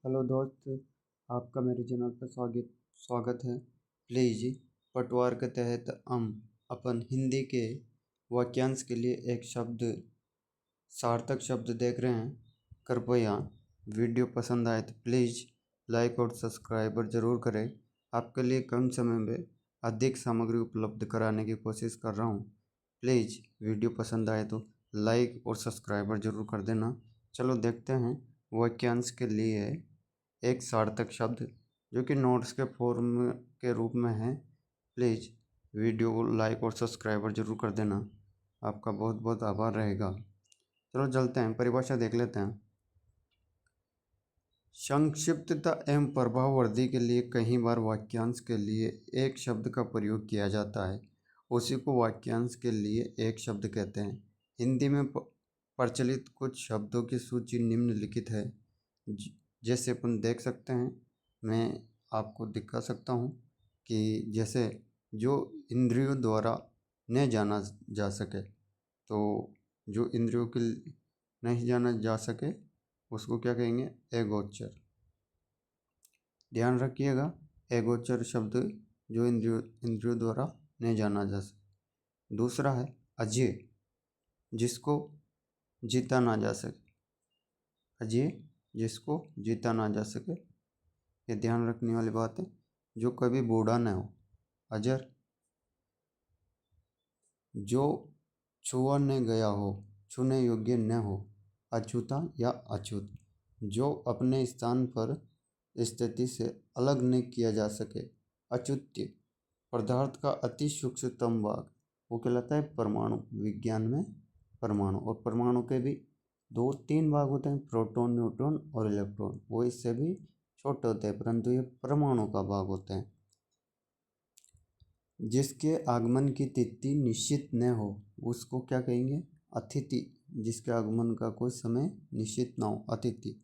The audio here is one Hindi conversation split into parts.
हेलो दोस्त, आपका मेरे चैनल पर स्वागत स्वागत है। प्लीज़ पटवार के तहत हम अपन हिंदी के वाक्यांश के लिए एक शब्द सार्थक शब्द देख रहे हैं। कृपया वीडियो पसंद आए तो प्लीज़ लाइक और सब्सक्राइबर ज़रूर करें। आपके लिए कम समय में अधिक सामग्री उपलब्ध कराने की कोशिश कर रहा हूँ। प्लीज़ वीडियो पसंद आए तो लाइक और सब्सक्राइबर ज़रूर कर देना। चलो देखते हैं वाक्यांश के लिए एक सार्थक शब्द जो कि नोट्स के फॉर्म के रूप में है। प्लीज़ वीडियो को लाइक और सब्सक्राइबर जरूर कर देना। आपका बहुत बहुत आभार रहेगा। चलो चलते हैं, परिभाषा देख लेते हैं। संक्षिप्तता एवं प्रभाव वृद्धि के लिए कई बार वाक्यांश के लिए एक शब्द का प्रयोग किया जाता है। उसी को वाक्यांश के लिए एक शब्द कहते हैं। हिंदी में प्रचलित कुछ शब्दों की सूची निम्नलिखित है। जैसे अपन देख सकते हैं, मैं आपको दिखा सकता हूँ कि जैसे जो इंद्रियों द्वारा नहीं जाना जा सके, तो जो इंद्रियों के नहीं जाना जा सके उसको क्या कहेंगे? अगोचर। ध्यान रखिएगा, अगोचर शब्द जो इंद्रियों द्वारा नहीं जाना जा सके। दूसरा है अजेय, जिसको जीता ना जा सके। अजेय, जिसको जीता ना जा सके, ये ध्यान रखने वाली बात है। जो कभी बूढ़ा न हो। अजर, जो छुआ न गया हो, छूने योग्य न हो। अछूता या अछूत, जो अपने स्थान पर स्थिति से अलग न किया जा सके। अच्युत्य, पदार्थ का अति सूक्ष्मतम भाग, वो कहलाता है परमाणु। विज्ञान में परमाणु, और परमाणु के भी दो तीन भाग होते हैं, प्रोटॉन, न्यूट्रॉन और इलेक्ट्रॉन। वो इससे भी छोटे होते हैं, परंतु ये परमाणु का भाग होते हैं। जिसके आगमन की तिथि निश्चित न हो, उसको क्या कहेंगे? अतिथि। जिसके आगमन का कोई समय निश्चित ना हो, अतिथि।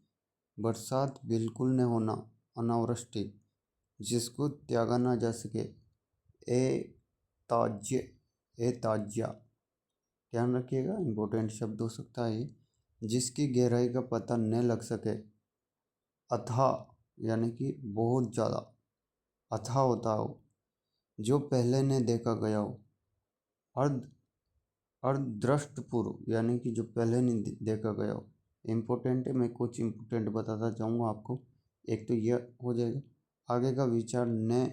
बरसात बिल्कुल न होना, अनावृष्टि। जिसको त्यागा ना जा सके, ए ताज्य, ए ताज्या। ध्यान रखिएगा, इम्पोर्टेंट शब्द हो सकता है ये। जिसकी गहराई का पता न लग सके, अथाह, यानी कि बहुत ज़्यादा अथाह होता हो। जो पहले ने देखा गया हो। अर्ध अर्धदृष्टपूर्व, यानी कि जो पहले नहीं देखा गया हो। इम्पोर्टेंट है, मैं कुछ इम्पोर्टेंट बताता जाऊँगा आपको। एक तो यह हो जाएगा, आगे का विचार न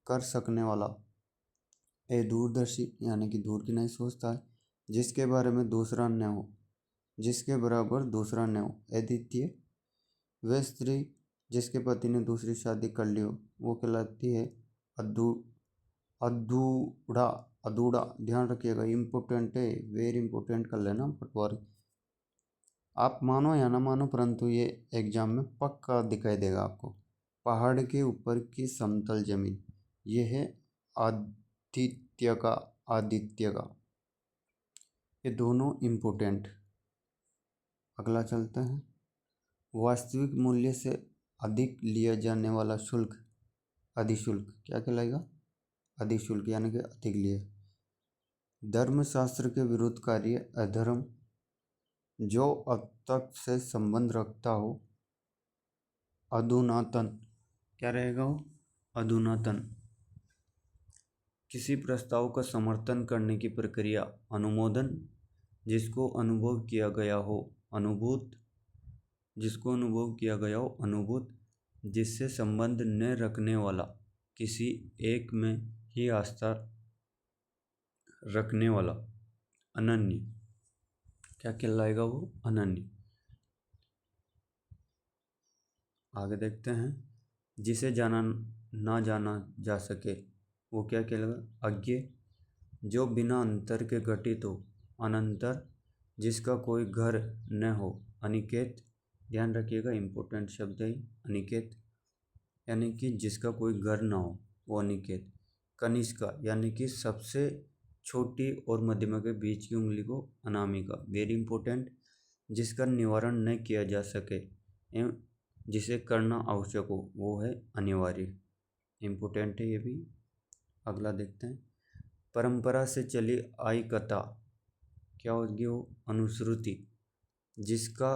कर सकने वाला। ए दूरदर्शी, यानी कि दूर की नहीं सोचता है। जिसके बारे में दूसरा न हो, जिसके बराबर दूसरा न हो। अद्वितीय, वह स्त्री जिसके पति ने दूसरी शादी कर ली हो, वो कहलाती है अधू अधूरा। अधूरा, ध्यान रखिएगा, इम्पोर्टेंट है, वेरी इम्पोर्टेंट कर लेना पटवारी। आप मानो या ना मानो, परंतु ये एग्जाम में पक्का दिखाई देगा आपको। पहाड़ के ऊपर की समतल जमीन, ये है आदित्य का। आदित्य का, ये दोनों इम्पोर्टेंट। अगला चलते हैं। वास्तविक मूल्य से अधिक लिया जाने वाला शुल्क, अधिशुल्क, क्या कहलाएगा? अधिशुल्क, यानी कि अधिक लिए। धर्मशास्त्र के विरुद्ध कार्य, अधर्म। जो अब तक से संबंध रखता हो, अधुनातन। क्या रहेगा वो? अधुनातन। किसी प्रस्ताव का समर्थन करने की प्रक्रिया, अनुमोदन। जिसको अनुभव किया गया हो, अनुभूत। जिसको अनुभव किया गया हो, अनुभूत। जिससे संबंध न रखने वाला, किसी एक में ही आस्था रखने वाला, अनन्य। क्या कहलाएगा वो? अनन्य। आगे देखते हैं। जिसे जाना ना जाना जा सके, वो क्या कहलाएगा? अज्ञेय। जो बिना अंतर के घटित हो, अनंतर। जिसका कोई घर न हो, अनिकेत। ध्यान रखिएगा, इम्पोर्टेंट शब्द है अनिकेत, यानी कि जिसका कोई घर ना हो, वो अनिकेत। कनिष्का, यानी कि सबसे छोटी और मध्यमा के बीच की उंगली को अनामिका, वेरी इंपॉर्टेंट। जिसका निवारण न किया जा सके एवं जिसे करना आवश्यक हो, वो है अनिवार्य। इम्पोर्टेंट है ये भी। अगला देखते हैं। परंपरा से चली आई कथा, क्या होगी वो? अनुश्रुति। जिसका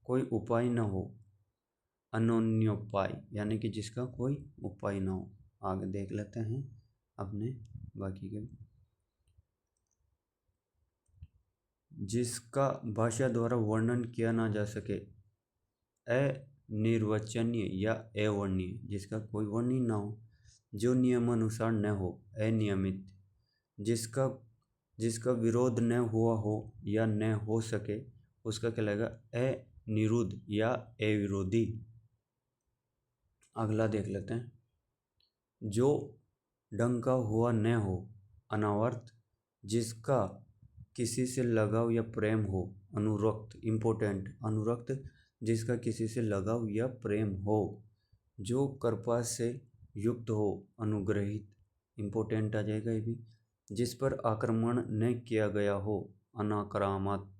कोई उपाय न हो, अनन्योपाय यानी कि जिसका कोई उपाय ना हो। आगे देख लेते हैं अपने बाकी के। जिसका भाषा द्वारा वर्णन किया ना जा सके, अनिर्वचनीय या अवर्णनीय, जिसका कोई वर्णन ना हो, जो नियमानुसार न हो, अनियमित, जिसका जिसका विरोध न हुआ हो या न हो सके, उसका कहलाएगा अनिरुद्ध या अविरोधी। अगला देख लेते हैं। जो डंका हुआ न हो, अनावर्त, जिसका किसी से लगाव या प्रेम हो, अनुरक्त, इम्पोर्टेंट, अनुरक्त, जिसका किसी से लगाव या प्रेम हो, जो कृपा से युक्त हो, अनुग्रहित, इम्पोर्टेंट आ जाएगा ये भी, जिस पर आक्रमण न किया गया हो, अनाक्रामक,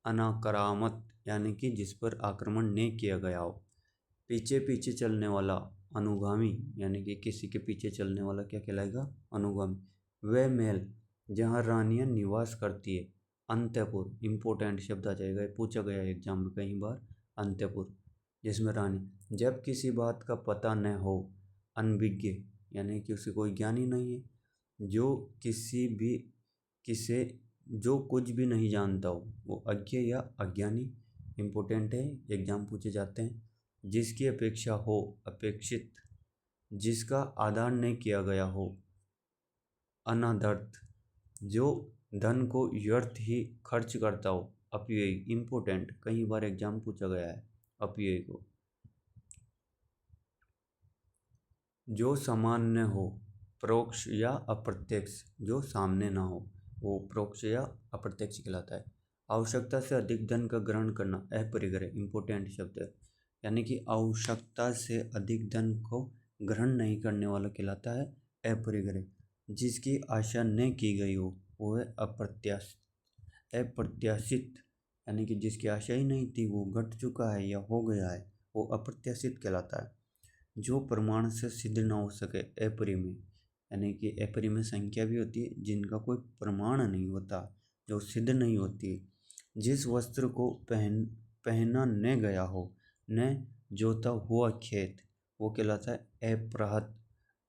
अनाक्रामक यानी कि जिस पर आक्रमण न किया गया हो, पीछे पीछे चलने वाला, अनुगामी, यानी कि किसी के पीछे चलने वाला क्या कहलाएगा, अनुगामी। वह महल जहाँ रानियाँ निवास करती है, अंतपुर, इम्पोर्टेंट शब्द आ जाएगा, पूछा गया एग्जाम में कई बार, अंतपुर, जिसमें रानी। जब किसी बात का पता न हो, अनभिज्ञ, यानी कि उसे कोई ज्ञान ही नहीं है, जो किसी भी किसे जो कुछ भी नहीं जानता हो, वो अज्ञ या अज्ञानी, इम्पोर्टेंट है, एग्जाम पूछे जाते हैं। जिसकी अपेक्षा हो, अपेक्षित, जिसका आधार नहीं किया गया हो, अनादर्थ, जो धन को व्यर्थ ही खर्च करता हो, अपव्ययी, इम्पोर्टेंट, कई बार एग्जाम पूछा गया है अपव्ययी को। जो समान न हो, परोक्ष या अप्रत्यक्ष, जो सामने ना हो, वो परोक्ष या अप्रत्यक्ष कहलाता है। आवश्यकता से अधिक धन का ग्रहण करना, अपरिग्रह, इम्पोर्टेंट शब्द है, यानी कि आवश्यकता से अधिक धन को ग्रहण नहीं करने वाला कहलाता है अपरिग्रह। जिसकी आशा न की गई हो, वो है अप्रत्याशित, यानी कि जिसकी आशा ही नहीं थी, वो घट चुका है या हो गया है, वो अप्रत्याशित कहलाता है। जो प्रमाण से सिद्ध ना हो सके, अपरिमेय, यानी कि अपरिमेय संख्या भी होती है जिनका कोई प्रमाण नहीं होता, जो सिद्ध नहीं होती। जिस वस्त्र को पहना न गया हो, न जोता हुआ खेत, वो कहलाता है अपरहत,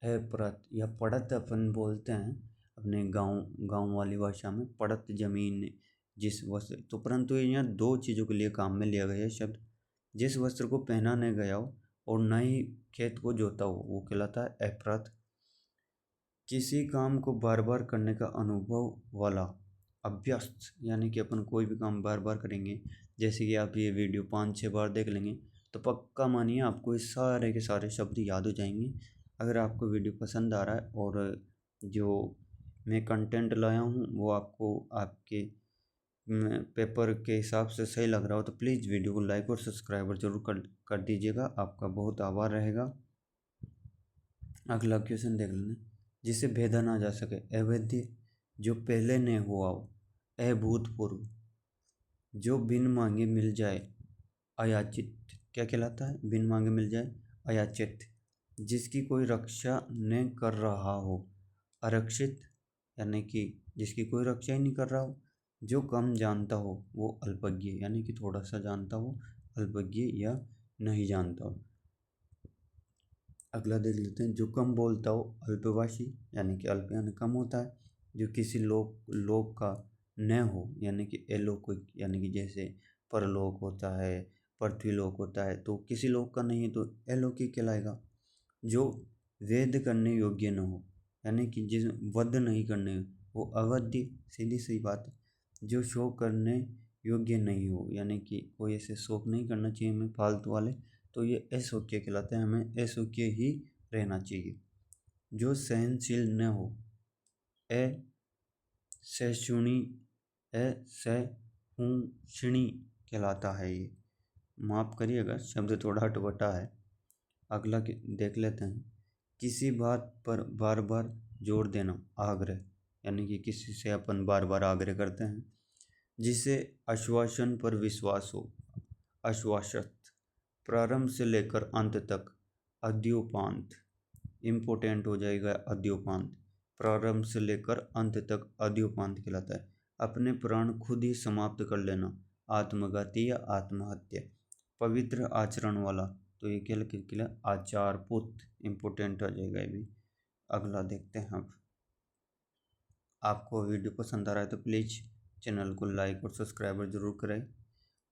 अपरत या पड़त अपन बोलते हैं अपने गांव वाली भाषा में, पड़त जमीन, जिस वस्त्र, तो परंतु यहाँ दो चीज़ों के लिए काम में लिया गया है शब्द। जिस वस्त्र को पहना न गया हो और न ही खेत को जोता हो, वो कहलाता है अपरत। किसी काम को बार बार करने का अनुभव वाला, अभ्यस्त, यानी कि अपन कोई भी काम बार बार करेंगे, जैसे कि आप ये वीडियो 5-6 बार देख लेंगे तो पक्का मानिए आपको ये सारे के सारे शब्द याद हो जाएंगे। अगर आपको वीडियो पसंद आ रहा है और जो मैं कंटेंट लाया हूँ वो आपको आपके पेपर के हिसाब से सही लग रहा हो, तो प्लीज़ वीडियो को लाइक और सब्सक्राइब जरूर कर दीजिएगा, आपका बहुत आभार रहेगा। अगला क्वेश्चन देख लेना। जिसे भेदा ना जा सके, अवैध, जो पहले नहीं हुआ हो, अभूतपूर्व, जो बिन मांगे मिल जाए, अयाचित, क्या कहलाता है, बिन मांगे मिल जाए, अयाचित, जिसकी कोई रक्षा न कर रहा हो, आरक्षित, यानी कि जिसकी कोई रक्षा ही नहीं कर रहा हो। जो कम जानता हो, वो अल्पज्ञ, यानी कि थोड़ा सा जानता हो, अल्पज्ञ या नहीं जानता हो। अगला देख लेते हैं। जो कम बोलता हो, अल्पभाषी, यानी कि अल्प यानी कम होता है। जो किसी लोक का न हो, यानी कि अलौकिक, यानी कि जैसे परलोक होता है, पृथ्वीलोक होता है, तो किसी लोक का नहीं है तो अलौकिक कहलाएगा। जो वेद करने योग्य न हो, यानी कि जिस वध नहीं करने, वो अवध्य, सीधी सी बात है। जो शोक करने योग्य नहीं हो, यानी कि कोई ऐसे शोक नहीं करना चाहिए हमें फालतू वाले, तो ये असौख्य कहलाते हैं, हमें असौख्य ही रहना चाहिए। जो सहनशील न हो, असहिष्णुनी, असहिष्णुनी कहलाता है। ये माफ़ करिएगा, शब्द थोड़ा अटपटा है। अगला देख लेते हैं। किसी बात पर बार बार जोर देना, आग्रह, यानी कि किसी से अपन बार बार आग्रह करते हैं। जिसे आश्वासन पर विश्वास हो, आश्वासत, प्रारंभ से लेकर अंत तक, अद्योपांत, इम्पोर्टेंट हो जाएगा अद्योपांत, प्रारंभ से लेकर अंत तक अद्योपांत कहलाता है। अपने प्राण खुद ही समाप्त कर लेना, आत्मघाती या आत्महत्या। पवित्र आचरण वाला, तो ये क्या लिखा आचार पुत्र, इम्पोर्टेंट हो जाएगा ये भी। अगला देखते हैं अब। आपको वीडियो पसंद आ रहा है तो प्लीज़ चैनल को लाइक और सब्सक्राइबर जरूर करें।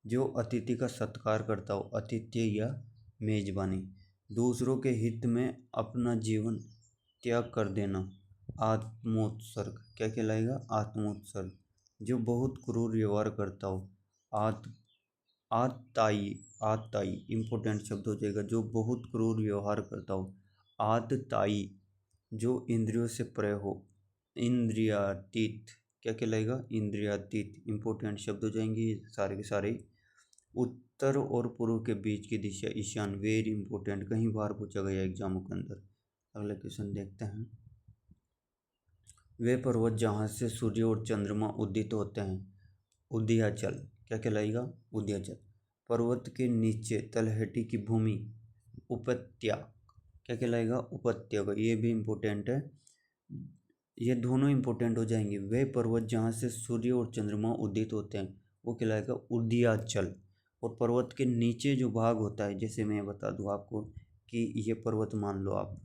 जो अतिथि का सत्कार करता हो, आतिथ्य या मेजबानी, दूसरों के हित में अपना जीवन त्याग कर देना, आत्मोत्सर्ग, क्या कहलाएगा, आत्मोत्सर्ग। जो बहुत क्रूर व्यवहार करता हो, आतताई, आतताई इम्पोर्टेंट शब्द हो जाएगा। जो बहुत क्रूर व्यवहार करता हो, आतताई। जो इंद्रियों से परे हो, इंद्रियातीत, क्या कहलाएगा, इंद्रियातीत, इम्पोर्टेंट शब्द हो जाएंगे ये सारे के सारे। उत्तर और पूर्व के बीच की दिशा ईशान, वेरी इंपॉर्टेंट, कहीं बार पूछा गया एग्जामों के अंदर। अगला क्वेश्चन देखते हैं। वे पर्वत जहाँ से सूर्य और चंद्रमा उदित होते हैं, उदयाचल, क्या कहलाएगा, उदयाचल। पर्वत के नीचे तलहटी की भूमि, उपत्या, क्या कहलाएगा, उपत्यका, ये भी इम्पोर्टेंट है। ये दोनों इम्पोर्टेंट हो जाएंगे। वे पर्वत जहाँ से सूर्य और चंद्रमा उदित होते हैं वो कहलाएगा उदयाचल। और पर्वत के नीचे जो भाग होता है, जैसे मैं बता दूँ आपको कि ये पर्वत मान लो आप,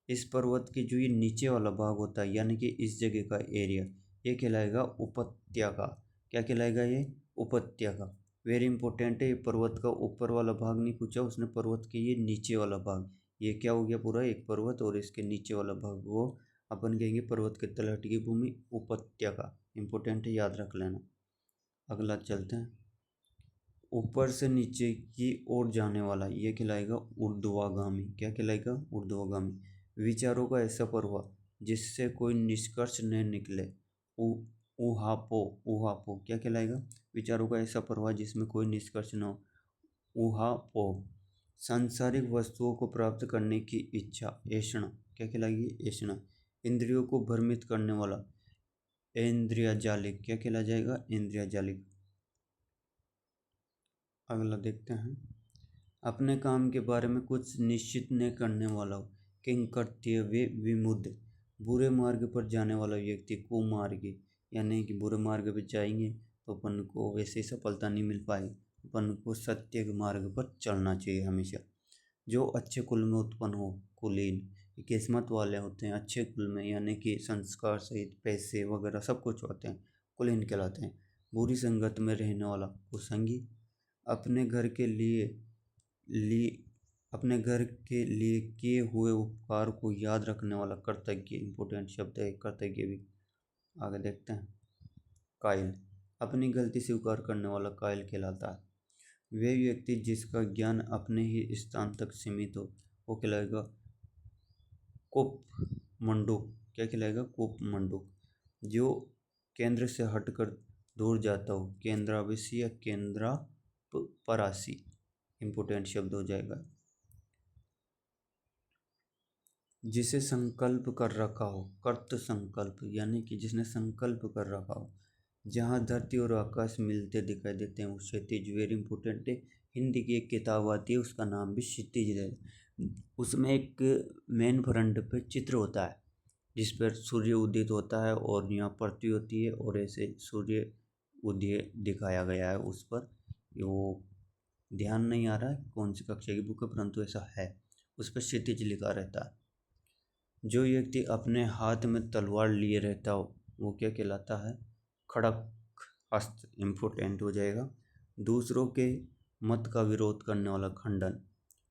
इस पर्वत के जो ये नीचे वाला भाग होता है, यानी कि इस जगह का एरिया, ये कहलाएगा उपत्यका। क्या कहलाएगा, ये उपत्यका। वेरी इंपॉर्टेंट है। ये पर्वत का ऊपर वाला भाग नहीं पूछा उसने, पर्वत के ये नीचे वाला भाग, ये क्या हो गया, पूरा एक पर्वत, और इसके नीचे वाला भाग वो अपन कहेंगे पर्वत के तलहटी की भूमि, उपत्यका। इंपॉर्टेंट है, याद रख लेना। अगला चलते हैं। ऊपर से नीचे की ओर जाने वाला, ये कहलाएगा ऊर्ध्वगामी, क्या कहलाएगा, ऊर्ध्वगामी। विचारों का ऐसा प्रवाह जिससे कोई निष्कर्ष न निकले, ऊहापो, ऊहापो, क्या कहलाएगा, विचारों का ऐसा प्रवाह जिसमें कोई निष्कर्ष न हो, ऊहापो। सांसारिक वस्तुओं को प्राप्त करने की इच्छा, ऐषणा, क्या कहलाएगी, ऐषणा। इंद्रियों को भ्रमित करने वाला, इंद्रियाजालिक, क्या कहला जाएगा, इंद्रियाजालिक। अगला देखते हैं। अपने काम के बारे में कुछ निश्चित न करने वाला हो, किंकर्तव्य विमुद्ध, बुरे मार्ग पर जाने वाला व्यक्ति, कुमार्गी, यानी कि बुरे मार्ग पर जाएंगे तो अपन को वैसे सफलता नहीं मिल पाएगी, अपन को सत्य के मार्ग पर चलना चाहिए हमेशा। जो अच्छे कुल में उत्पन्न हो, कुलीन, किस्मत वाले होते हैं अच्छे कुल में, यानी कि संस्कार सहित पैसे वगैरह सब कुछ होते हैं, कुलीन कहलाते हैं। बुरी संगत में रहने वाला, कुसंगी। अपने घर के लिए अपने घर के लिए किए हुए उपकार को याद रखने वाला, कृतज्ञ, इंपॉर्टेंट शब्द है कृतज्ञ भी। आगे देखते हैं। कायल, अपनी गलती स्वीकार करने वाला कायल कहलाता है। वे व्यक्ति जिसका ज्ञान अपने ही स्थान तक सीमित हो, वो कहलाएगा कुप मंडूक, क्या कहलाएगा, कुप मंडूक। जो केंद्र से हटकर दूर जाता हो, केंद्रावेशी या केंद्रा परासी, इंपोर्टेंट शब्द हो जाएगा। जिसे संकल्प कर रखा हो, कर्त संकल्प, यानी कि जिसने संकल्प कर रखा हो। जहाँ धरती और आकाश मिलते दिखाई देते हैं वो क्षितिज, वेरी इंपॉर्टेंट है। हिंदी की एक किताब आती है उसका नाम भी क्षितिज है। उसमें एक मेन फ्रंट पे चित्र होता है जिस पर सूर्य उदित होता है और यहाँ पृथ्वी होती है और ऐसे सूर्य उदय दिखाया गया है उस पर। वो ध्यान नहीं आ रहा है कौन सी कक्षा की बुक है, परंतु ऐसा है, उस पर क्षितिज लिखा रहता है। जो व्यक्ति अपने हाथ में तलवार लिए रहता हो वो क्या कहलाता है, खड़क हस्त, इम्पोर्टेंट हो जाएगा। दूसरों के मत का विरोध करने वाला, खंडन।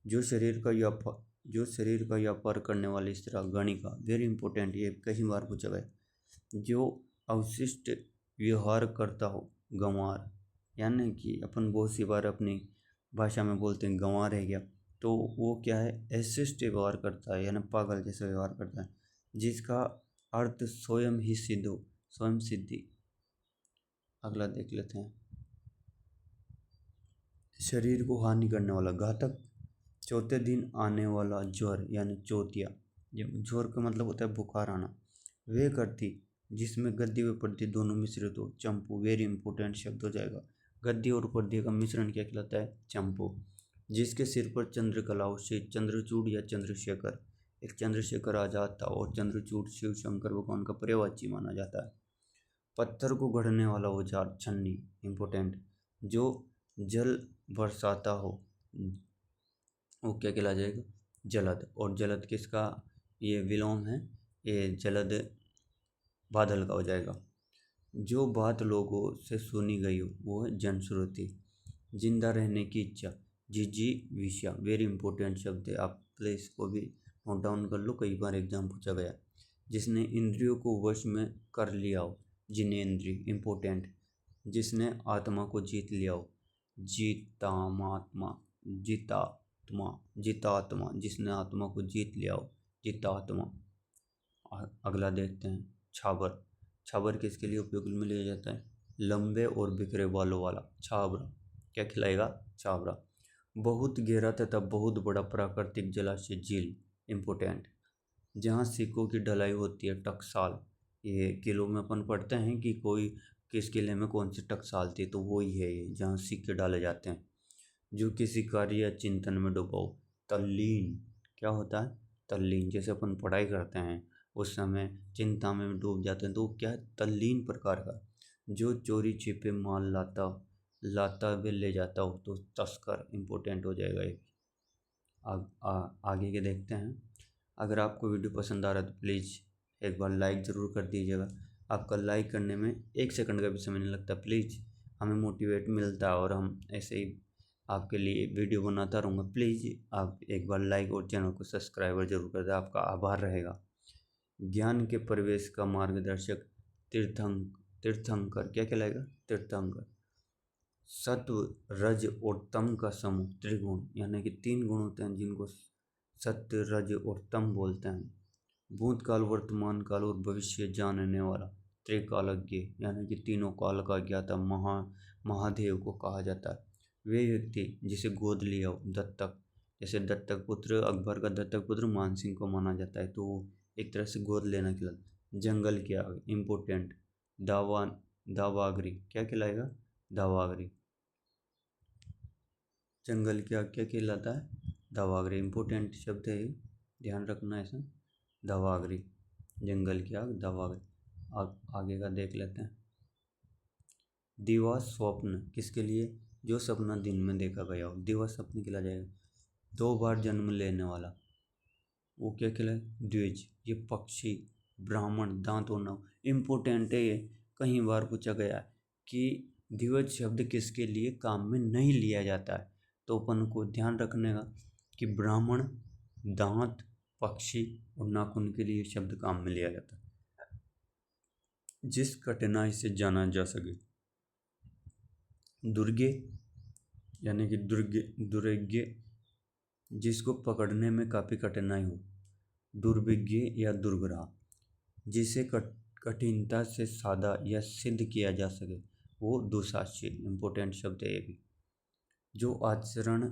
जो शरीर का व्यापार करने वाली स्त्री, गणिका, वेरी इंपॉर्टेंट, ये कई बार पूछा गया। जो अवशिष्ट व्यवहार करता हो, गंवार, यानी कि अपन बहुत सी बार अपनी भाषा में बोलते हैं गंवार है क्या, तो वो क्या है, अशिष्ट व्यवहार करता है यानी पागल जैसा व्यवहार करता है। जिसका अर्थ स्वयं ही सिद्ध हो, स्वयं सिद्धि। अगला देख लेते हैं। शरीर को हानि करने वाला, घातक। चौथे दिन आने वाला ज्वर यानी चौथिया, ज्वर का मतलब होता है बुखार आना। वे करती जिसमें गद्दी व पद्य दोनों मिश्रित हो, चंपू, वेरी इंपॉर्टेंट शब्द हो जाएगा। गद्दी और पद्य का मिश्रण क्या कहलाता है, चंपू। जिसके सिर पर चंद्रकला हो, से चंद्रचूड़ या चंद्रशेखर। एक चंद्रशेखर आजाद था और चंद्रचूड़ शिव शंकर भगवान का पर्यायवाची माना जाता है। पत्थर को गढ़ने वाला औजार, छन्नी, इंपॉर्टेंट। जो जल बरसाता हो, वो क्या कहला जाएगा, जलद। और जलद किसका ये विलोम है, ये जलद बादल का हो जाएगा। जो बात लोगों से सुनी गई हो वो है जनश्रुति। जिंदा रहने की इच्छा, जिजी विषया, वेरी इंपॉर्टेंट शब्द है, आप प्लीज इसको भी नोट डाउन कर लो, कई बार एग्जाम पूछा गया। जिसने इंद्रियों को वश में कर लिया हो, जिनेंद्रिय, इंपॉर्टेंट। जिसने आत्मा को जीत लिया हो, जीतात्मा, जीतात्मा, जीतात्मा, जिसने आत्मा को जीत लिया हो, जीतात्मा। अगला देखते हैं, छाबर। छाबर किसके लिए उपयोग में लिया जाता है, लंबे और बिखरे बालों वाला छाबरा। क्या खिलाएगा, छाबरा। बहुत गहरा तथा बहुत बड़ा प्राकृतिक जलाशय, झील, इंपोर्टेंट। जहाँ सिक्कों की ढलाई होती है, टकसाल। ये किलो में अपन पढ़ते हैं कि कोई किस किले में कौन सी टकसाल थी, तो वो ही है ये, जहाँ सिक्के डाले जाते हैं। जो किसी कार्य या चिंतन में डूबा हो, तल्लीन। क्या होता है, तल्लीन। जैसे अपन पढ़ाई करते हैं उस समय चिंता में डूब जाते हैं, तो वो क्या है, तल्लीन प्रकार का। जो चोरी छिपे माल लाता लाता वे ले जाता हो, तो तस्कर, इम्पोर्टेंट हो जाएगा ये। आगे के देखते हैं। अगर आपको वीडियो पसंद आ रहा है तो प्लीज़ एक बार लाइक ज़रूर कर दीजिएगा। आपका लाइक करने में 1 सेकंड का भी समय नहीं लगता। प्लीज़, हमें मोटिवेट मिलता है और हम ऐसे ही आपके लिए वीडियो बनाता रहूँगा। प्लीज़ आप एक बार लाइक और चैनल को सब्सक्राइबर जरूर कर दें, आपका आभार रहेगा। ज्ञान के प्रवेश का मार्गदर्शक, तीर्थंकर। क्या कहलाएगा, तीर्थंकर। सत्व, रज और तम का समूह, त्रिगुण। यानी कि 3 गुण होते हैं जिनको सत्य, रज और तम बोलते हैं। भूतकाल, वर्तमान काल और भविष्य जानने वाला, त्रिकालज्ञ। यानी कि तीनों काल का ज्ञाता महादेव को कहा जाता है। वे व्यक्ति जिसे गोद लिया हो, दत्तक। जैसे दत्तक पुत्र, अकबर का दत्तक पुत्र मान सिंह को माना जाता है, तो वो एक तरह से गोद लेना खिलाता। जंगल की आग, इम्पोर्टेंट। दावा दावाग्री। क्या खिलाएगा, दावाग्री। जंगल की आग क्या कहलाता है, दावाग्री। इम्पोर्टेंट शब्द है ये, ध्यान रखना ऐसा, दावाग्री। जंगल की आग, दावाग्री। आगे का देख लेते हैं। दिवा स्वप्न किसके लिए, जो सपना दिन में देखा गया हो, दिवा स्वप्न खिला जाएगा। 2 बार जन्म लेने वाला, वो क्या खिलाए, द्विज। ये पक्षी, ब्राह्मण, दांत होना, इम्पोर्टेंट है ये, कई बार पूछा गया है कि द्विज शब्द किसके लिए काम में नहीं लिया जाता है, तो अपन को ध्यान रखने का कि ब्राह्मण, दांत, पक्षी और नाखून के लिए शब्द काम में लिया जाता है। जिस कठिनाई से जाना जा सके, दुर्गे। यानी कि दुर्गे, जिसको पकड़ने में काफ़ी कठिनाई हो, दुर्भिज्ञ या दुर्ग्रह। जिसे कठिनता से साधा या सिद्ध किया जा सके, वो दुशास्य, इम्पोर्टेंट शब्द है ये भी। जो आचरण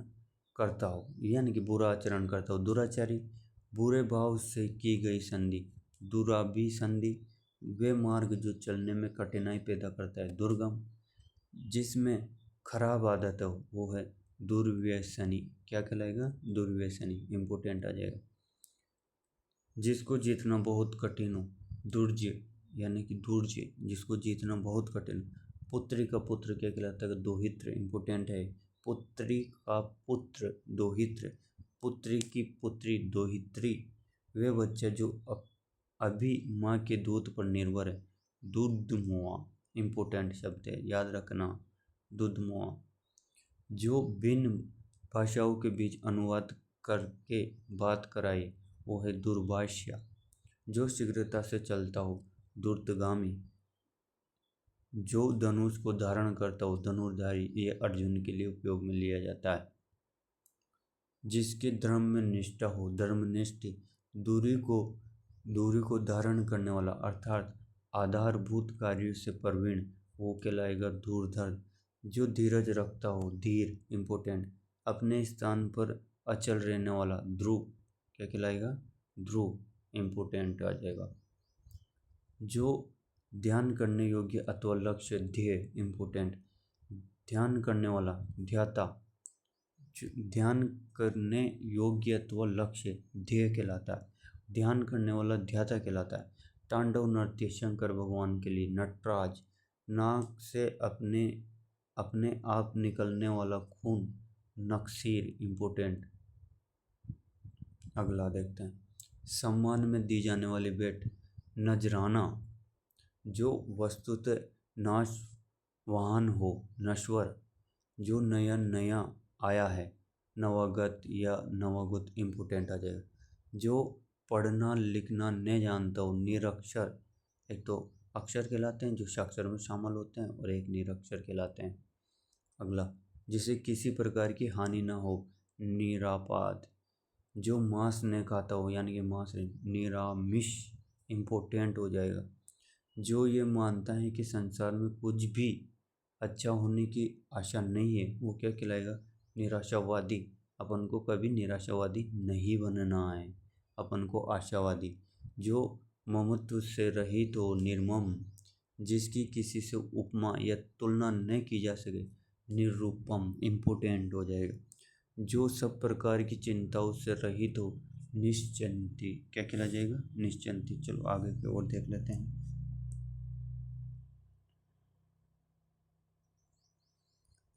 करता हो, यानी कि बुरा आचरण करता हो, दुराचारी। बुरे भाव से की गई संधि, दुराभिसंधि। वे मार्ग जो चलने में कठिनाई पैदा करता है, दुर्गम। जिसमें खराब आदत हो, वो है दुर्व्यसनी। क्या कहलाएगा, दुर्व्यसनी, इम्पोर्टेंट आ जाएगा। जिसको जीतना बहुत कठिन हो, दुर्जय। यानी कि दुर्जय, जिसको जीतना बहुत कठिन। पुत्री का पुत्र क्या कहलाता है, दोहित्र, इम्पोर्टेंट है। पुत्री का पुत्र, दोहित्र। पुत्री की पुत्री, दोहित्री। वे बच्चा जो अभी माँ के दूध पर निर्भर है, दुग्धमुआ, इम्पोर्टेंट शब्द है, याद रखना, दुग्धमुआ। जो भिन्न भाषाओं के बीच अनुवाद करके बात कराए, वो है दुर्भाष्या। जो शीघ्रता से चलता हो, द्रुतगामी। जो धनुष को धारण करता हो, धनुर्धारी। ये अर्जुन के लिए उपयोग में लिया जाता है। जिसके धर्म में निष्ठा हो, धर्मनिष्ठ। दूरी को धारण करने वाला, अर्थात आधारभूत कार्यों से प्रवीण, वो कहलाएगा धूर्धर। जो धीरज रखता हो, धीर, इम्पोर्टेंट। अपने स्थान पर अचल रहने वाला, ध्रुव। क्या कहलाएगा, ध्रुव, इम्पोर्टेंट आ जाएगा। जो ध्यान करने योग्य अथवा लक्ष्य, ध्येय, इम्पोर्टेंट। ध्यान करने वाला, ध्याता। ध्यान करने योग्य अथवा लक्ष्य, ध्येय कहलाता है। ध्यान करने वाला ध्याता कहलाता है। तांडव नृत्य, शंकर भगवान के लिए, नटराज। नाक से अपने अपने आप निकलने वाला खून, नक्सीर, इम्पोर्टेंट। अगला देखते हैं, सम्मान में दी जाने वाली भेंट नजराना, जो वस्तुतः नाशवान हो, नश्वर, जो नया नया आया है, नवागत या नवागत इम्पोर्टेंट आ जाएगा, जो पढ़ना लिखना नहीं जानता हो, निरक्षर, एक तो अक्षर कहलाते हैं जो साक्षर में शामिल होते हैं और एक निरक्षर कहलाते हैं। अगला, जिसे किसी प्रकार की हानि न हो, निरापाद, जो मांस नहीं खाता हो यानी कि मांस निरामिष इम्पोर्टेंट हो जाएगा, जो ये मानता है कि संसार में कुछ भी अच्छा होने की आशा नहीं है, वो क्या कहलाएगा, निराशावादी। अपन को कभी निराशावादी नहीं बनना है, अपन को आशावादी। जो ममत्व से रहित हो, निर्मम, जिसकी किसी से उपमा या तुलना नहीं की जा सके, निरूपम इम्पोर्टेंट हो जाएगा। जो सब प्रकार की चिंताओं से रहित हो, निश्चिंती, क्या कहला जाएगा, निश्चिंती। चलो आगे की ओर देख लेते हैं।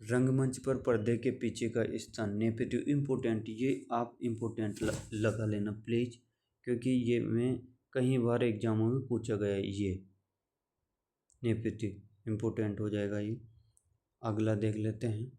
रंगमंच पर पर्दे के पीछे का स्थान, नेपथ्य इम्पोर्टेंट, ये आप इम्पोर्टेंट लगा लेना प्लीज, क्योंकि ये मैं कई बार एग्जामों में पूछा गया है, ये नेपथ्य इम्पोर्टेंट हो जाएगा ये। अगला देख लेते हैं,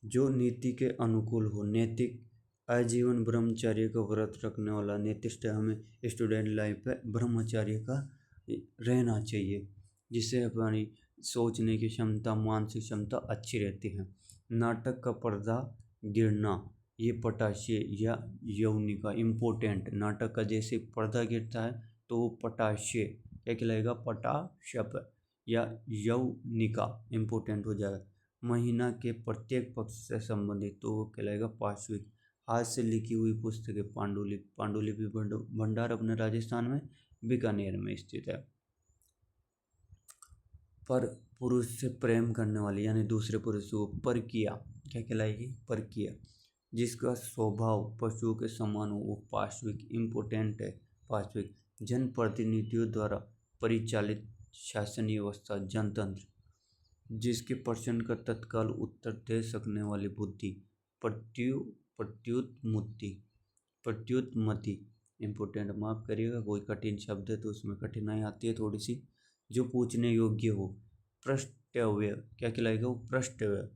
जो नीति के अनुकूल हो, नैतिक, आजीवन ब्रह्मचर्य का व्रत रखने वाला, निष्ठ, हमें स्टूडेंट लाइफ पे ब्रह्मचर्य का रहना चाहिए, जिससे हमारी सोचने की क्षमता, मानसिक क्षमता अच्छी रहती है। नाटक का पर्दा गिरना, ये पटाशय या यौनिका इम्पोर्टेंट, नाटक का जैसे पर्दा गिरता है तो वो पटाशय क्या कहलाएगा, पटाशप या यौनिका इम्पोर्टेंट हो जाएगा। महीना के प्रत्येक पक्ष से संबंधित तो वो कहलाएगा पार्श्विक। हाथ से लिखी हुई पुस्तकें, पांडुलिपि, पांडुलिपि भंडार अपने राजस्थान में बीकानेर में स्थित है। पर पुरुष से प्रेम करने वाली यानी दूसरे पुरुष को परकिया, क्या कहलाएगी, परकिया, जिसका स्वभाव पशुओं के समान हो, वो पार्श्विक इम्पोर्टेंट है। पार्श्विक, जनप्रतिनिधियों द्वारा परिचालित शासन व्यवस्था, जनतंत्र, जिसके प्रश्न का तत्काल उत्तर दे सकने वाली बुद्धि, प्रत्युत्मुत्ति, प्रत्युत्मति इम्पोर्टेंट। माफ करिएगा कोई कठिन शब्द है तो उसमें कठिनाई आती है थोड़ी सी। जो पूछने योग्य हो, पृष्ठव्य, क्या कहलाएगा, वो पृष्ठव्य,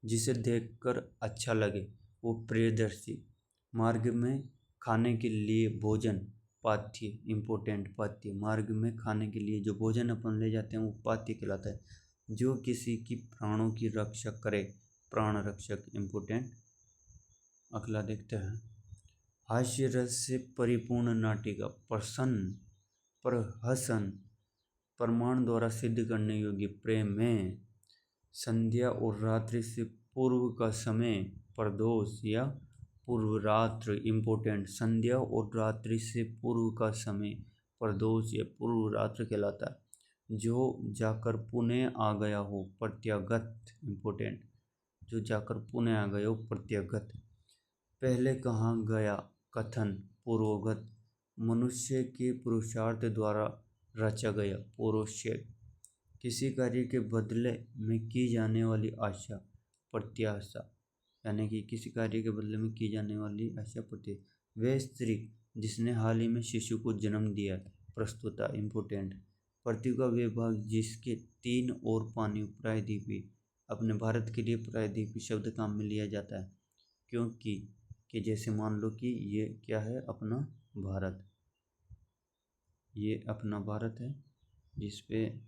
जिसे देखकर अच्छा लगे, वो प्रियदर्शी। मार्ग में खाने के लिए भोजन, पाथ्य इम्पोर्टेंट, पाथ्य, मार्ग में खाने के लिए जो भोजन अपन ले जाते हैं वो पाथ्य कहलाता है। जो किसी की प्राणों की रक्षा करे, प्राण रक्षक इम्पोर्टेंट। अगला देखते हैं, हास्य रस से परिपूर्ण नाटिका, प्रसन्न, प्रहसन, प्रमाण द्वारा सिद्ध करने योग्य, प्रेम में, संध्या और रात्रि से पूर्व का समय, प्रदोष या पूर्व रात्र इम्पोर्टेंट, संध्या और रात्रि से पूर्व का समय प्रदोष या पूर्व रात्र कहलाता है। जो जाकर पुणे आ गया हो, प्रत्यागत इम्पोर्टेंट, जो जाकर पुणे आ गया हो, प्रत्यागत। पहले कहाँ गया, कथन, पूर्वगत, मनुष्य के पुरुषार्थ द्वारा रचा गया, पौरुषेय। किसी कार्य के बदले में की जाने वाली आशा, प्रत्याशा, यानी कि किसी कार्य के बदले में की जाने वाली आशा, प्रत्याशा। वह स्त्री जिसने हाल ही में शिशु को जन्म दिया, प्रस्तुता इम्पोर्टेंट। पृथ्वी का वे भाग जिसके 3 ओर पानी, प्रायद्वीपी, अपने भारत के लिए प्रायद्वीपी शब्द काम में लिया जाता है, क्योंकि कि जैसे मान लो कि ये क्या है, अपना भारत, ये अपना भारत है, जिसपे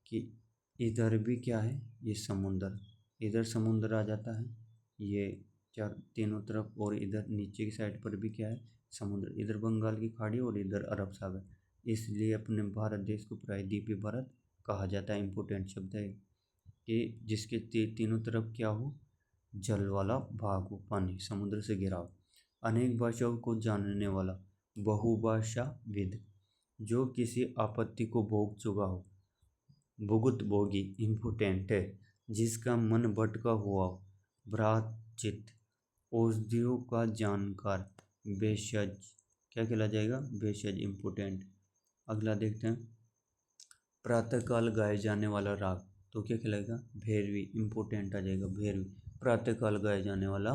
कि इधर भी क्या है, ये समुंदर, इधर समुंदर आ जाता है, ये चार तीनों तरफ, और इधर नीचे की साइड पर भी क्या है, समुद्र, इधर बंगाल की खाड़ी और इधर अरब सागर, इसलिए अपने भारत देश को प्रायद्वीपीय भारत कहा जाता है। इम्पोर्टेंट शब्द है कि जिसके तीनों तरफ क्या हो, जल वाला भाग हो, पानी, समुद्र से घिरा हो। अनेक भाषाओं को जानने वाला, बहुभाषाविद, जो किसी आपत्ति को भोग चुका हो, भुगत भोगी इम्पोर्टेंट है, जिसका मन भटका हुआ हो, भ्रातचित, औषधियों का जानकार, भेषज, क्या कहला जाएगा, भेषज इम्पोर्टेंट। अगला देखते हैं, प्रातःकाल गाए जाने वाला राग, तो क्या कहलाएगा, भैरवी इम्पोर्टेंट आ जाएगा, भैरवी, प्रातःकाल गाया जाने वाला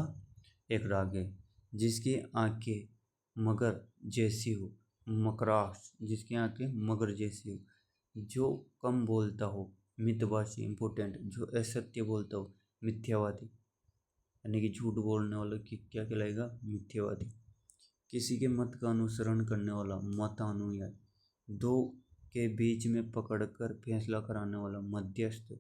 एक राग है। जिसकी आंखें मगर जैसी हो, मकराश, जिसकी आंखें मगर जैसी हो। जो कम बोलता हो, मितभाषी, इम्पोर्टेंट, जो असत्य बोलता हो, मिथ्यावादी, यानी कि झूठ बोलने वाला की क्या कहलाएगा, मिथ्यावादी। किसी के मत का अनुसरण करने वाला, मतानुयायी। दो के बीच में पकड़कर फैसला कराने वाला, मध्यस्थ।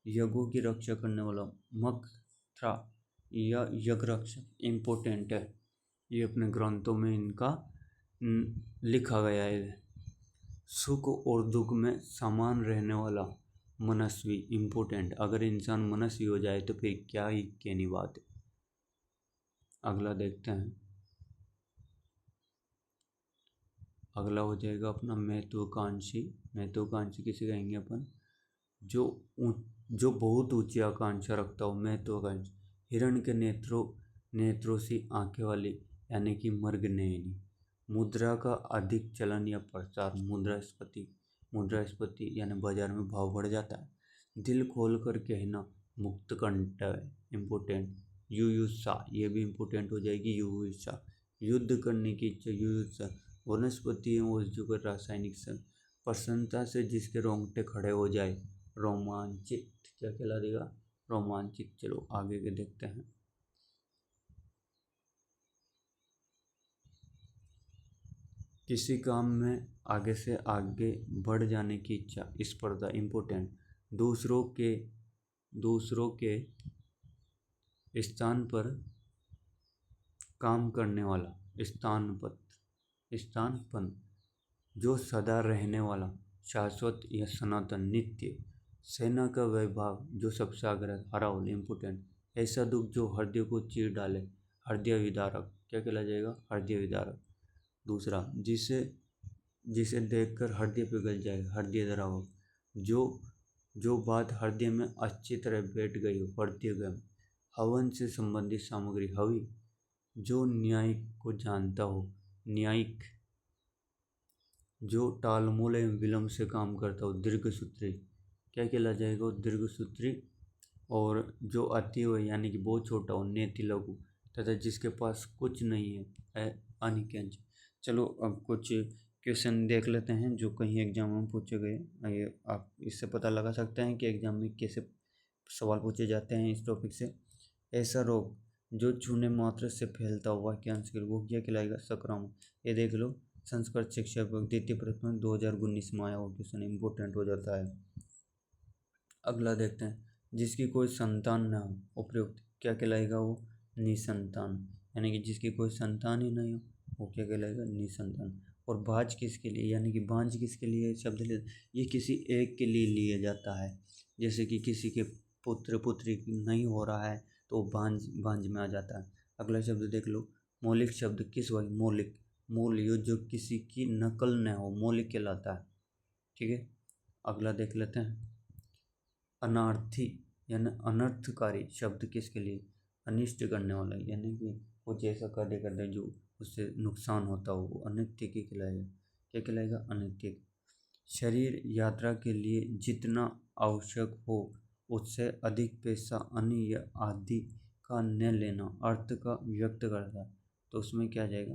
यज्ञों की रक्षा करने वाला, मक्था या यज्ञरक्षक, इम्पोर्टेंट है। ये अपने ग्रंथों में इनका लिखा गया है। सुख और दुख में समान रहने वाला, मनस्वी, इम्पोर्टेंट। अगर इंसान मनस्वी हो जाए तो फिर क्या ही कहनी बात है। अगला देखते हैं। अगला हो जाएगा अपना महत्वाकांक्षी। महत्वाकांक्षी किसे कहेंगे अपन, जो बहुत ऊंची आकांक्षा रखता हो, महत्वाकांक्षी। हिरण के नेत्रों सी आंखें वाली, यानी कि मृगनयनी। मुद्रा का अधिक चलन या प्रसार, मुद्रास्फीति यानी बाजार में भाव बढ़ जाता है। दिल खोल कर कहना, मुक्त कंठ है, इम्पोर्टेंट। युयुत्सा, ये भी इम्पोर्टेंट हो जाएगी, युयुत्सा, युद्ध करने की इच्छा, युयुत्सा। वनस्पति और जो रासायनिक प्रसन्नता से जिसके रोंगटे खड़े हो जाए, रोमांचित, क्या कहला देगा, रोमांचित। चलो आगे के देखते हैं। किसी काम में आगे से आगे बढ़ जाने की इच्छा, स्पर्धा, इम्पोर्टेंट। दूसरों के स्थान पर काम करने वाला, स्थानपन। जो सदा रहने वाला, शाश्वत या सनातन, नित्य। सेना का वैभव, जो सबसे आग्रह, हरावल, इम्पोर्टेंट। ऐसा दुख जो हृदय को चीर डाले, हृदय विदारक, क्या कहला जाएगा, हृदय विदारक। दूसरा, जिसे देखकर हृदय पिघल जाए, हृदय द्रावक। जो बात हृदय में अच्छी तरह बैठ गई हो, हृदयगम। हवन से संबंधित सामग्री, हवि। जो न्यायिक को जानता हो, न्यायिक। जो टालमटोल एवं विलंब से काम करता हो, दीर्घसूत्री, क्या कहला जाएगा, दीर्घसूत्री। और जो अति हो, यानी कि बहुत छोटा हो, नेति लघु। तथा जिसके पास कुछ नहीं है, अनिकेंच। चलो अब कुछ क्वेश्चन देख लेते हैं जो कहीं एग्जाम में पूछे गए। ये आप इससे पता लगा सकते हैं कि एग्जाम में कैसे सवाल पूछे जाते हैं इस टॉपिक से। ऐसा रोग जो छूने मात्र से फैलता हो, वाक्यांश के वो क्या कहलाएगा, संक्रामक। ये देख लो, संस्कृत शिक्षा विभाग द्वितीय प्रथम 2019 में आया हुआ क्वेश्चन, इंपॉर्टेंट हो जाता है। अगला देखते हैं। जिसकी कोई संतान न हो, उपयुक्त, क्या कहलाएगा, वो निसंतान, यानी कि जिसकी कोई संतान ही नहीं हो वो क्या कहलाएगा, निसंतान। और बाज किसके लिए, यानी कि बांझ किसके लिए शब्द ये किसी एक के लिए लिया जाता है। जैसे कि किसी के पुत्र पुत्री नहीं हो रहा है तो बांझ में आ जाता है। अगला शब्द देख लो, मौलिक शब्द किस वही, मौलिक, मूल, जो किसी की नकल न हो, मौलिक कहलाता है। ठीक है, अगला देख लेते हैं। अनार्थी यानी अनर्थकारी शब्द किसके लिए, अनिष्ट करने वाला, यानी कि कुछ ऐसा कार्य करता है जो उससे नुकसान होता हो, वो अनित्य की कहलाएगा, क्या कहलाएगा, अनित्य। शरीर यात्रा के लिए जितना आवश्यक हो उससे अधिक पैसा अन्य या आदि का न लेना, अर्थ का व्यक्त करता है। तो उसमें क्या जाएगा,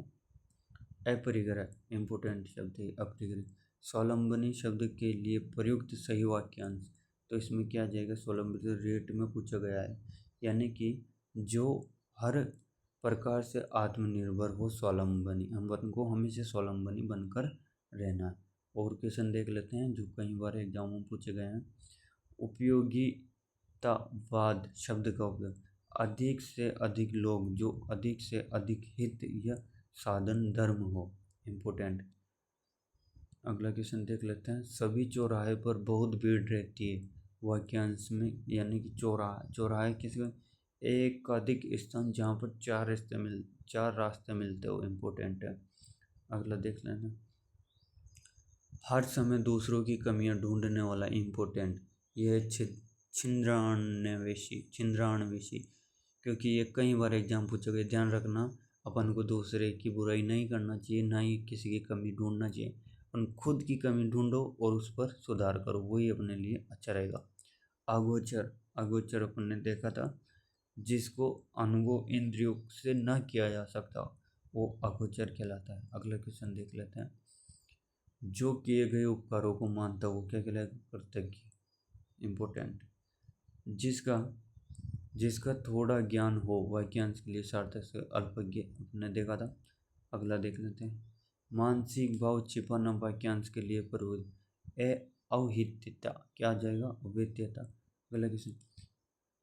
अपरिग्रह, इम्पोर्टेंट शब्द है, अपरिग्रह। स्वावलंबनी शब्द के लिए प्रयुक्त सही वाक्यांश, तो इसमें क्या जाएगा, स्वावलंबनी रेट में पूछा गया है, यानी कि जो हर प्रकार से आत्मनिर्भर हो, स्वावलंबनी। हम को हमेशा स्वावलंबनी बनकर रहना है। और क्वेश्चन देख लेते हैं जो कई बार एग्जाम में पूछे गए हैं। उपयोगितावाद शब्द का उपयोग, अधिक से अधिक लोग, जो अधिक से अधिक हित या साधन धर्म हो, इम्पोर्टेंट। अगला क्वेश्चन देख लेते हैं। सभी चौराहे पर बहुत भीड़ रहती है, वाक्यांश में, यानी कि चौराहे किसी एक अधिक स्थान जहाँ पर चार रास्ते मिलते हो, इम्पोर्टेंट है। अगला देख लेना, हर समय दूसरों की कमियां ढूंढने वाला, इम्पोर्टेंट। यह छिंद्रान्वेषी, क्योंकि ये कई बार एग्जाम पूछा गया। ध्यान रखना, अपन को दूसरे की बुराई नहीं करना चाहिए, ना ही किसी की कमी ढूंढना चाहिए। अपन खुद की कमी ढूंढो और उस पर सुधार करो, वही अपने लिए अच्छा रहेगा। अगोचर अपन ने देखा था जिसको अनुभव इंद्रियों से न किया जा सकता वो अगोचर कहलाता है। अगला क्वेश्चन देख लेते हैं। जो किए गए उपकारों को मानता वो क्या कहलाएगा? कृतज्ञ। इम्पोर्टेंट। जिसका जिसका थोड़ा ज्ञान हो वाक्यांश के लिए सार्थक से अल्पज्ञ अपने देखा था। अगला देख लेते हैं। मानसिक भाव छिपाना वाक्यांश के लिए प्रवृत्ति अवहित्यता क्या आ जाएगा? अवैधता। अगला क्वेश्चन।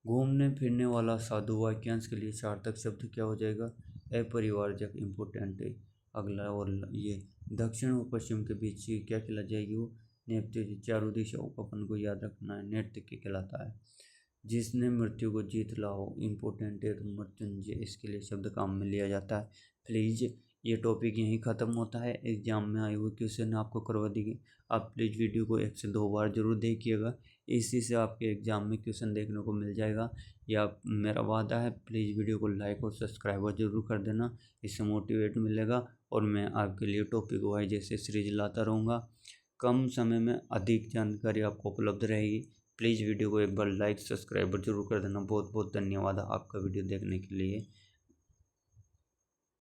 घूमने फिरने वाला साधु वाक्यांश के लिए सार्थक शब्द क्या हो जाएगा? अपरिवारजक। इम्पोर्टेंट है। अगला और ये दक्षिण और पश्चिम के बीच क्या कहला जाएगी? वो नेपथ्य। चारों दिशाओं को अपन को याद रखना है। नृत्य कहलाता है। जिसने मृत्यु को जीत ला हो। इम्पोर्टेंट है। मृत्युंजय इसके लिए शब्द काम में लिया जाता है। प्लीज़ ये टॉपिक यहीं ख़त्म होता है। एग्जाम में आए हुए क्वेश्चन आपको करवा दी। आप प्लीज़ वीडियो को 1 से 2 बार जरूर देखिएगा। इसी से आपके एग्ज़ाम में क्वेश्चन देखने को मिल जाएगा। या मेरा वादा है, प्लीज़ वीडियो को लाइक और सब्सक्राइब जरूर कर देना। इससे मोटिवेट मिलेगा और मैं आपके लिए टॉपिक वाइज जैसे सीरीज लाता रहूँगा। कम समय में अधिक जानकारी आपको उपलब्ध रहेगी। प्लीज़ वीडियो को एक बार लाइक सब्सक्राइब जरूर कर देना। बहुत बहुत धन्यवाद आपका वीडियो देखने के लिए।